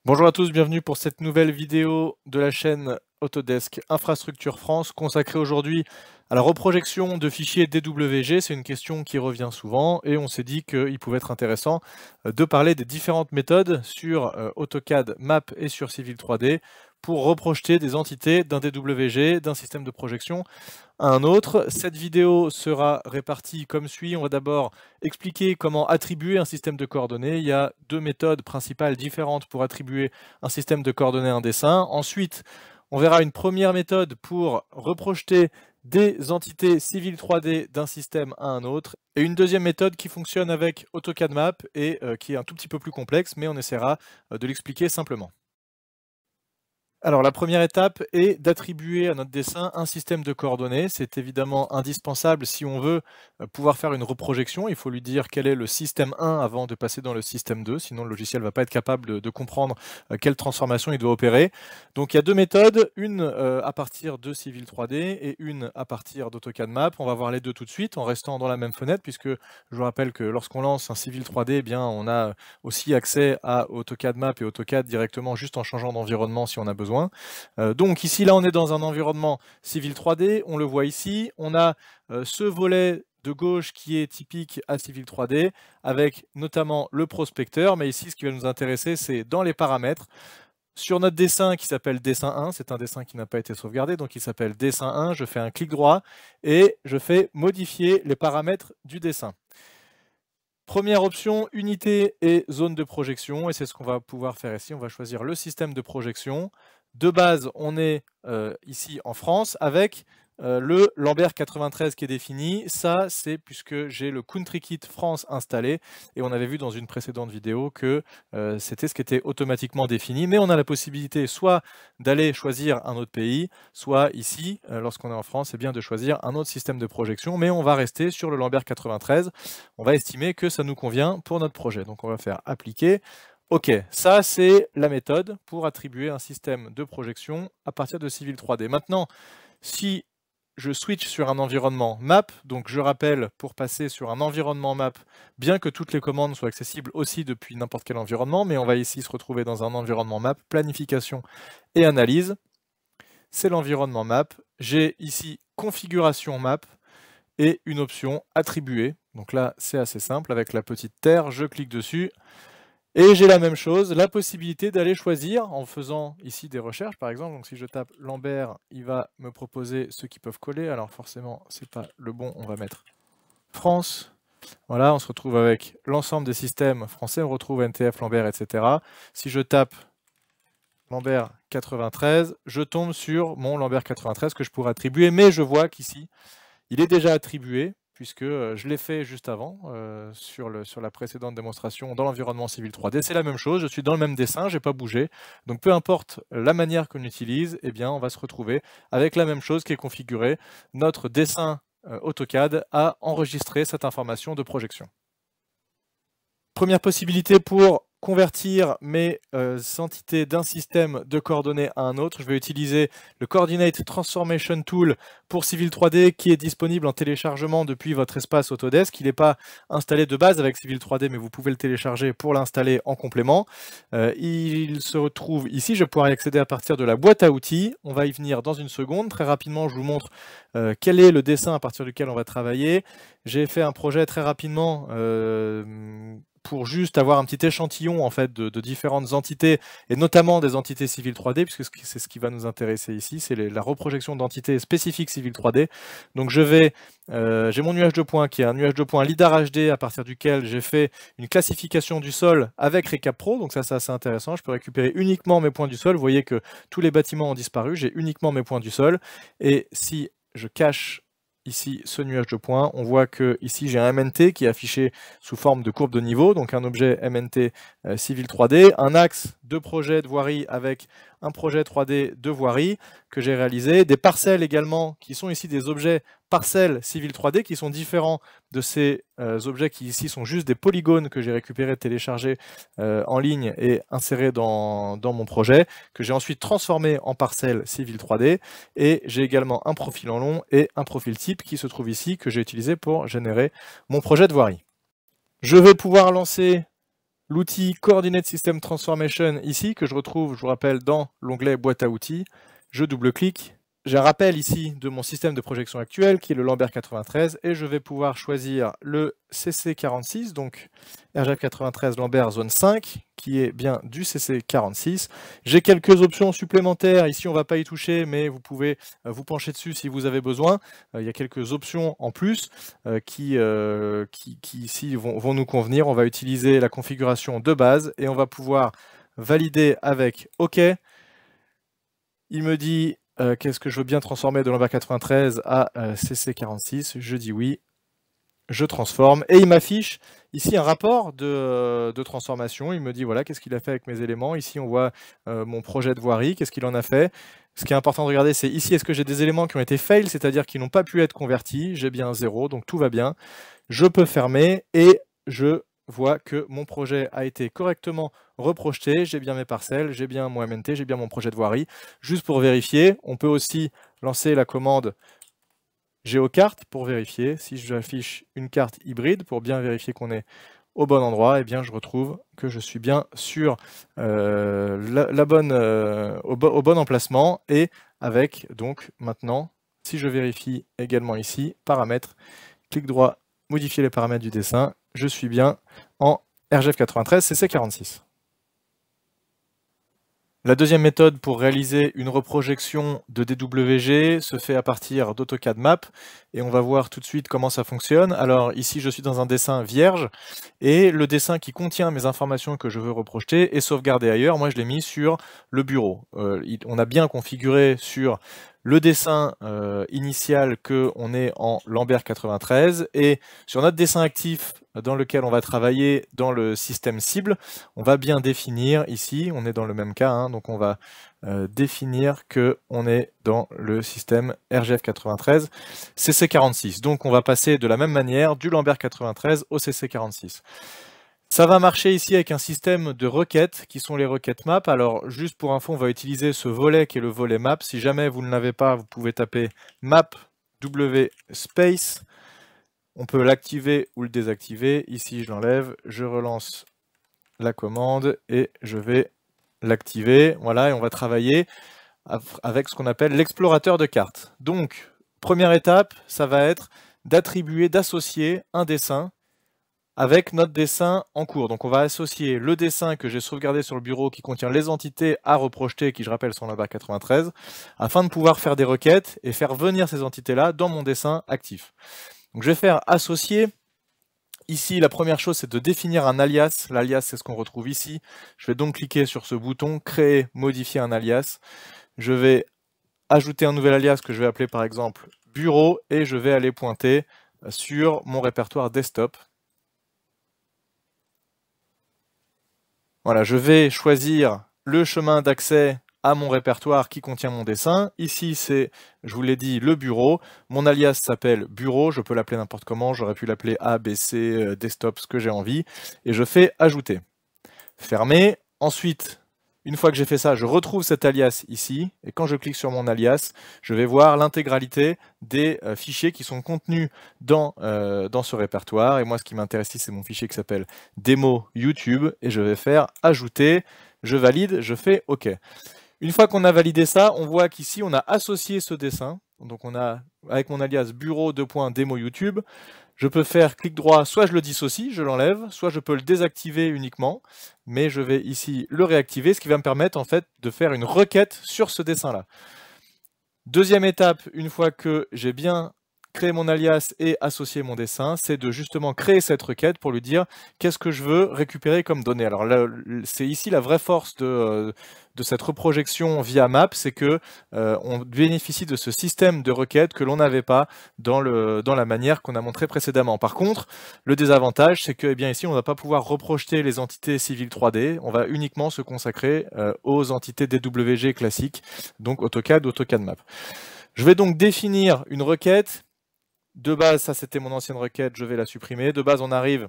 Bonjour à tous, bienvenue pour cette nouvelle vidéo de la chaîne Autodesk Infrastructure France consacrée aujourd'hui à la reprojection de fichiers DWG. C'est une question qui revient souvent et on s'est dit qu'il pouvait être intéressant de parler des différentes méthodes sur AutoCAD Map et sur Civil 3D pour reprojeter des entités d'un DWG, d'un système de projection à un autre. Cette vidéo sera répartie comme suit. On va d'abord expliquer comment attribuer un système de coordonnées. Il y a deux méthodes principales différentes pour attribuer un système de coordonnées à un dessin. Ensuite, on verra une première méthode pour reprojeter des entités Civil 3D d'un système à un autre, et une deuxième méthode qui fonctionne avec AutoCAD Map et qui est un tout petit peu plus complexe, mais on essaiera de l'expliquer simplement. Alors la première étape est d'attribuer à notre dessin un système de coordonnées. C'est évidemment indispensable si on veut pouvoir faire une reprojection. Il faut lui dire quel est le système 1 avant de passer dans le système 2, sinon le logiciel ne va pas être capable de comprendre quelle transformation il doit opérer. Donc il y a deux méthodes, une à partir de Civil 3D et une à partir d'AutoCAD Map. On va voir les deux tout de suite en restant dans la même fenêtre, puisque je vous rappelle que lorsqu'on lance un Civil 3D, eh bien, on a aussi accès à AutoCAD Map et AutoCAD directement juste en changeant d'environnement si on a besoin. Donc ici, là, on est dans un environnement Civil 3D, on le voit ici, on a ce volet de gauche qui est typique à Civil 3D, avec notamment le prospecteur, mais ici, ce qui va nous intéresser, c'est dans les paramètres. Sur notre dessin qui s'appelle dessin 1, c'est un dessin qui n'a pas été sauvegardé, donc il s'appelle dessin 1, je fais un clic droit et je fais modifier les paramètres du dessin. Première option, unité et zone de projection, et c'est ce qu'on va pouvoir faire ici. On va choisir le système de projection. De base, on est ici en France avec le Lambert 93 qui est défini. Ça, c'est puisque j'ai le Country Kit France installé, et on avait vu dans une précédente vidéo que c'était ce qui était automatiquement défini, mais on a la possibilité soit d'aller choisir un autre pays, soit ici, lorsqu'on est en France, c'est bien de choisir un autre système de projection, mais on va rester sur le Lambert 93. On va estimer que ça nous convient pour notre projet. Donc on va faire appliquer. Ok, ça c'est la méthode pour attribuer un système de projection à partir de Civil 3D. Maintenant, si je switch sur un environnement map, donc je rappelle, pour passer sur un environnement map, bien que toutes les commandes soient accessibles aussi depuis n'importe quel environnement, mais on va ici se retrouver dans un environnement map, planification et analyse. C'est l'environnement map. J'ai ici configuration map et une option attribuer. Donc là, c'est assez simple, avec la petite terre, je clique dessus. Et j'ai la même chose, la possibilité d'aller choisir en faisant ici des recherches par exemple. Donc si je tape Lambert, il va me proposer ceux qui peuvent coller. Alors forcément, c'est pas le bon, on va mettre France. Voilà, on se retrouve avec l'ensemble des systèmes français, on retrouve NTF, Lambert, etc. Si je tape Lambert 93, je tombe sur mon Lambert 93 que je pourrais attribuer, mais je vois qu'ici, il est déjà attribué, puisque je l'ai fait juste avant, sur la précédente démonstration dans l'environnement Civil 3D. C'est la même chose, je suis dans le même dessin, je n'ai pas bougé. Donc peu importe la manière qu'on utilise, eh bien, on va se retrouver avec la même chose qui est configurée. Notre dessin AutoCAD a enregistré cette information de projection. Première possibilité pour convertir mes entités d'un système de coordonnées à un autre. Je vais utiliser le Coordinate Transformation Tool pour Civil 3D qui est disponible en téléchargement depuis votre espace Autodesk. Il n'est pas installé de base avec Civil 3D, mais vous pouvez le télécharger pour l'installer en complément. Il se retrouve ici, je vais pouvoir y accéder à partir de la boîte à outils. On va y venir dans une seconde. Très rapidement, je vous montre quel est le dessin à partir duquel on va travailler. J'ai fait un projet très rapidement pour juste avoir un petit échantillon en fait de différentes entités, et notamment des entités Civil 3D, puisque c'est ce qui va nous intéresser ici, c'est la reprojection d'entités spécifiques Civil 3D. Donc j'ai mon nuage de points qui est un nuage de points LIDAR HD à partir duquel j'ai fait une classification du sol avec Recap Pro, donc ça c'est assez intéressant, je peux récupérer uniquement mes points du sol. Vous voyez que tous les bâtiments ont disparu, j'ai uniquement mes points du sol, et si je cache ici ce nuage de points, on voit que ici j'ai un MNT qui est affiché sous forme de courbe de niveau, donc un objet MNT Civil 3D, un axe de projet de voirie avec un projet 3D de voirie que j'ai réalisé, des parcelles également qui sont ici des objets parcelles Civil 3D qui sont différents de ces objets qui ici sont juste des polygones que j'ai récupérés, téléchargés en ligne et insérés dans mon projet, que j'ai ensuite transformé en parcelles Civil 3D, et j'ai également un profil en long et un profil type qui se trouve ici, que j'ai utilisé pour générer mon projet de voirie. Je vais pouvoir lancer l'outil Coordinate System Transformation ici, que je retrouve, je vous rappelle, dans l'onglet boîte à outils. Je double-clique. J'ai un rappel ici de mon système de projection actuel, qui est le Lambert 93, et je vais pouvoir choisir le CC46, donc RGF 93 Lambert zone 5, qui est bien du CC46. J'ai quelques options supplémentaires, ici on ne va pas y toucher, mais vous pouvez vous pencher dessus si vous avez besoin. Il y a quelques options en plus qui ici vont nous convenir. On va utiliser la configuration de base, et on va pouvoir valider avec OK. Il me dit qu'est-ce que je veux bien transformer de Lambert 93 à CC46. Je dis oui, je transforme. Et il m'affiche ici un rapport de transformation. Il me dit voilà, qu'est-ce qu'il a fait avec mes éléments. Ici, on voit mon projet de voirie, qu'est-ce qu'il en a fait. Ce qui est important de regarder, c'est ici, est-ce que j'ai des éléments qui ont été fail, c'est-à-dire qui n'ont pas pu être convertis. J'ai bien 0, donc tout va bien. Je peux fermer et je vois que mon projet a été correctement reprojeté, j'ai bien mes parcelles, j'ai bien mon MNT, j'ai bien mon projet de voirie. Juste pour vérifier, on peut aussi lancer la commande géocarte pour vérifier. Si j'affiche une carte hybride pour bien vérifier qu'on est au bon endroit, eh bien je retrouve que je suis bien sur au bon emplacement, et avec donc maintenant, si je vérifie également ici, paramètres, clic droit, modifier les paramètres du dessin, je suis bien en RGF 93 CC46. La deuxième méthode pour réaliser une reprojection de DWG se fait à partir d'AutoCAD Map, et on va voir tout de suite comment ça fonctionne. Alors ici je suis dans un dessin vierge, et le dessin qui contient mes informations que je veux reprojeter est sauvegardé ailleurs. Moi je l'ai mis sur le bureau. On a bien configuré sur le dessin initial qu'on est en Lambert 93, et sur notre dessin actif dans lequel on va travailler dans le système cible, on va bien définir ici, on est dans le même cas, hein, donc on va définir qu'on est dans le système RGF 93 CC46. Donc on va passer de la même manière du Lambert 93 au CC46. Ça va marcher ici avec un système de requêtes qui sont les requêtes map. Alors juste pour info, on va utiliser ce volet qui est le volet map. Si jamais vous ne l'avez pas, vous pouvez taper map w space. On peut l'activer ou le désactiver. Ici je l'enlève, je relance la commande et je vais l'activer. Voilà, et on va travailler avec ce qu'on appelle l'explorateur de cartes. Donc première étape, ça va être d'attribuer, d'associer un dessin avec notre dessin en cours. Donc on va associer le dessin que j'ai sauvegardé sur le bureau qui contient les entités à reprojeter, qui je rappelle sont Lambert 93, afin de pouvoir faire des requêtes et faire venir ces entités-là dans mon dessin actif. Donc je vais faire associer. Ici, la première chose, c'est de définir un alias. L'alias, c'est ce qu'on retrouve ici. Je vais donc cliquer sur ce bouton, créer, modifier un alias. Je vais ajouter un nouvel alias que je vais appeler par exemple bureau, et je vais aller pointer sur mon répertoire desktop. Voilà, je vais choisir le chemin d'accès à mon répertoire qui contient mon dessin. Ici, c'est, je vous l'ai dit, le bureau. Mon alias s'appelle bureau, je peux l'appeler n'importe comment, j'aurais pu l'appeler A, B, C, desktop, ce que j'ai envie. Et je fais ajouter. Fermer. Ensuite, une fois que j'ai fait ça, je retrouve cet alias ici, et quand je clique sur mon alias, je vais voir l'intégralité des fichiers qui sont contenus dans ce répertoire. Et moi, ce qui m'intéresse ici, c'est mon fichier qui s'appelle démo YouTube, et je vais faire ajouter, je valide, je fais OK. Une fois qu'on a validé ça, on voit qu'ici, on a associé ce dessin. Donc on a, avec mon alias bureau démo YouTube, je peux faire clic droit, soit je le dissocie, je l'enlève, soit je peux le désactiver uniquement, mais je vais ici le réactiver, ce qui va me permettre en fait de faire une requête sur ce dessin-là. Deuxième étape, une fois que j'ai bien créé mon alias et associé mon dessin, c'est de justement créer cette requête pour lui dire qu'est-ce que je veux récupérer comme données. Alors là, c'est ici la vraie force de cette reprojection via map, c'est que on bénéficie de ce système de requêtes que l'on n'avait pas dans la manière qu'on a montré précédemment. Par contre, le désavantage, c'est que eh bien, ici, on ne va pas pouvoir reprojeter les entités civiles 3D, on va uniquement se consacrer aux entités DWG classiques, donc AutoCAD, AutoCAD Map. Je vais donc définir une requête. De base, ça c'était mon ancienne requête, je vais la supprimer. De base, on arrive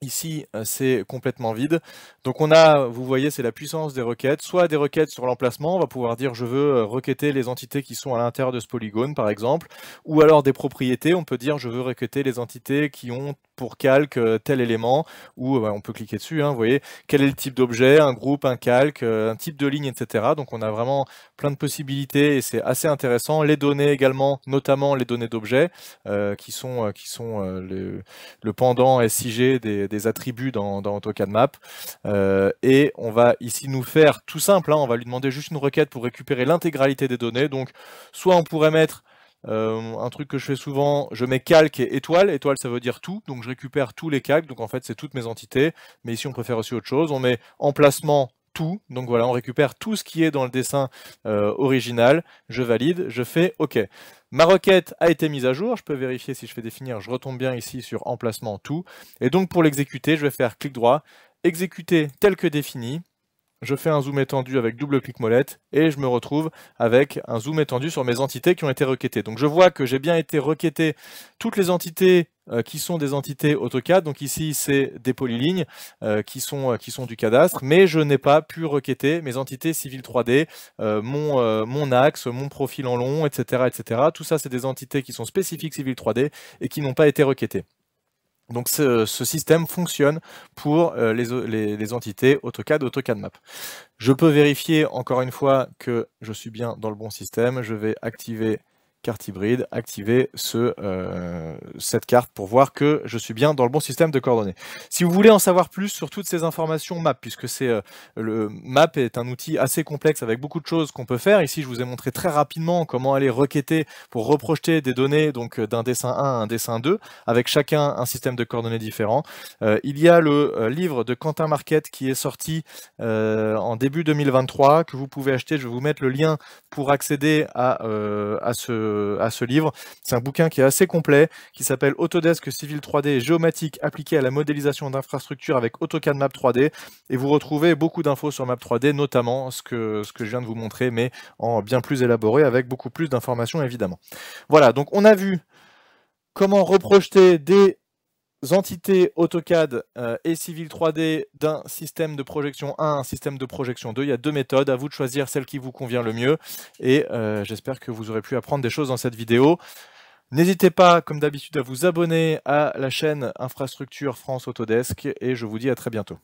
ici, c'est complètement vide. Donc on a, vous voyez, c'est la puissance des requêtes. Soit des requêtes sur l'emplacement, on va pouvoir dire je veux requêter les entités qui sont à l'intérieur de ce polygone, par exemple. Ou alors des propriétés, on peut dire je veux requêter les entités qui ont pour calque tel élément, ou on peut cliquer dessus, hein, vous voyez, quel est le type d'objet, un groupe, un calque, un type de ligne, etc. Donc on a vraiment plein de possibilités et c'est assez intéressant. Les données également, notamment les données d'objets, qui sont le pendant SIG des attributs dans AutoCAD Map. Et on va ici nous faire tout simple, hein, on va lui demander juste une requête pour récupérer l'intégralité des données. Donc soit on pourrait mettre un truc que je fais souvent, je mets calque et étoile. Étoile, ça veut dire tout, donc je récupère tous les calques, donc en fait c'est toutes mes entités. Mais ici on peut faire aussi autre chose, on met emplacement tout, donc voilà, on récupère tout ce qui est dans le dessin original, je valide, je fais OK. Ma requête a été mise à jour, je peux vérifier si je fais définir, je retombe bien ici sur emplacement tout, et donc pour l'exécuter, je vais faire clic droit, exécuter tel que défini, je fais un zoom étendu avec double clic molette et je me retrouve avec un zoom étendu sur mes entités qui ont été requêtées. Donc je vois que j'ai bien été requêté toutes les entités qui sont des entités AutoCAD. Donc ici c'est des polylignes qui sont du cadastre, mais je n'ai pas pu requêter mes entités Civil 3D, mon axe, mon profil en long, etc., etc. Tout ça c'est des entités qui sont spécifiques Civil 3D et qui n'ont pas été requêtées. Donc ce système fonctionne pour les entités AutoCAD, AutoCAD Map. Je peux vérifier encore une fois que je suis bien dans le bon système. Je vais activer carte hybride, activer cette carte pour voir que je suis bien dans le bon système de coordonnées. Si vous voulez en savoir plus sur toutes ces informations map, puisque le map est un outil assez complexe avec beaucoup de choses qu'on peut faire. Ici, je vous ai montré très rapidement comment aller requêter pour reprojeter des données donc d'un dessin 1 à un dessin 2, avec chacun un système de coordonnées différent. Il y a le livre de Quentin Marquette qui est sorti en début 2023, que vous pouvez acheter. Je vais vous mettre le lien pour accéder à ce livre. C'est un bouquin qui est assez complet, qui s'appelle Autodesk Civil 3D et géomatique appliquée à la modélisation d'infrastructures avec AutoCAD Map 3D. Et vous retrouvez beaucoup d'infos sur Map 3D, notamment ce que je viens de vous montrer, mais en bien plus élaboré, avec beaucoup plus d'informations évidemment. Voilà, donc on a vu comment reprojeter des entités AutoCAD et Civil 3D d'un système de projection 1 à un système de projection 2. Il y a deux méthodes, à vous de choisir celle qui vous convient le mieux. Et j'espère que vous aurez pu apprendre des choses dans cette vidéo. N'hésitez pas, comme d'habitude, à vous abonner à la chaîne Infrastructure France Autodesk et je vous dis à très bientôt.